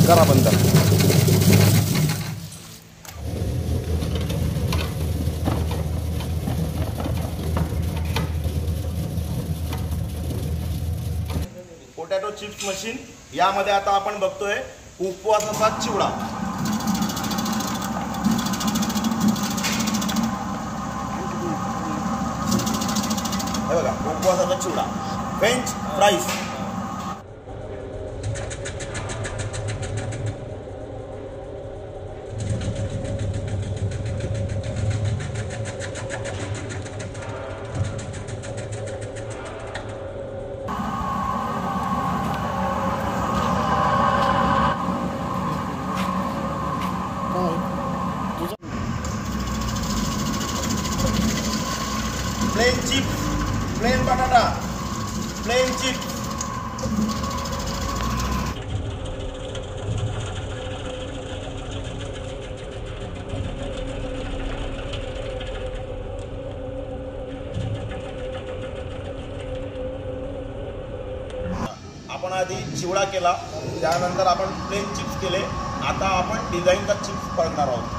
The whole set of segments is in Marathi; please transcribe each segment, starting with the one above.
करा बंद. पोटॅटो चिप्स मशीन यामध्ये आता आपण बघतोय उपवासाचा चिवडा. हे बघा उपवासाचा चिवडा French fries. Plain chips, plain बटाटा, प्लेन चिप्स. आपण आधी चिवडा केला, त्यानंतर आपण प्लेन चिप्स केले. आता आपण डिझाईनचा चिप्स करणार आहोत.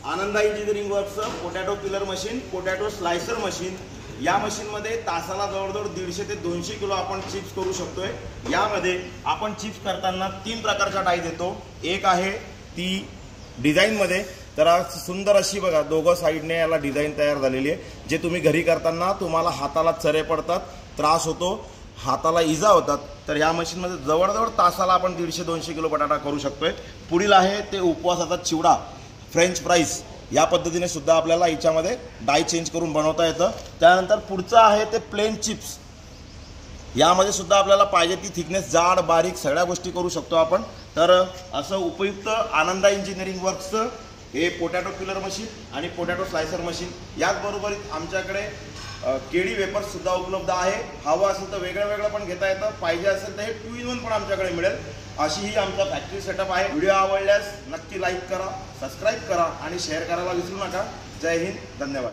Ananda engineering works potato peeler machine, potato slicer machine. या मशीनमध्ये तासाला जवळजवळ 150 ते 200 किलो आपण चिप्स करू शकतोय. यामध्ये आपण चिप्स करताना 3 प्रकारच्या डाई देतो. एक आहे ती डिझाईनमध्ये, तर सुंदर अशी बघा दोघं साईडने याला डिझाईन तयार झालेली आहे. जे तुम्ही घरी करताना तुम्हाला हाताला चरे पडतात, त्रास होतो, हाताला इजा होतात, तर ह्या मशीनमध्ये जवळजवळ तासाला आपण 150-200 किलो बटाटा करू शकतोय. पुढील आहे ते उपवासाचा चिवडा फ्रेंच फ्राईज. या पद्धतीने सुद्धा आपल्याला याच्यामध्ये डाय चेंज करून बनवता येतं. त्यानंतर पुढचं आहे ते प्लेन चिप्स. यामध्ये सुद्धा आपल्याला पाहिजे ती थिकनेस, जाड बारीक सगळ्या गोष्टी करू शकतो आपण. तर असं उपयुक्त आनंदा इंजिनिअरिंग वर्क्सचं हे पोटॅटो पिलर मशीन आणि पोटॅटो स्लायसर मशीन. याचबरोबर आमच्याकडे केळी वेपर्स सुद्धा उपलब्ध आहे. हवं असेल तर वेगळं वेगळं पण घेता येतं, पाहिजे असेल तर हे 2-in-1 पण आमच्याकडे मिळेल. अशी ही आमचा फॅक्टरी सेटअप आहे. व्हिडिओ आवडल्यास नक्की लाईक करा, सबस्क्राईब करा आणि शेअर करायला विसरू नका. जय हिंद, धन्यवाद.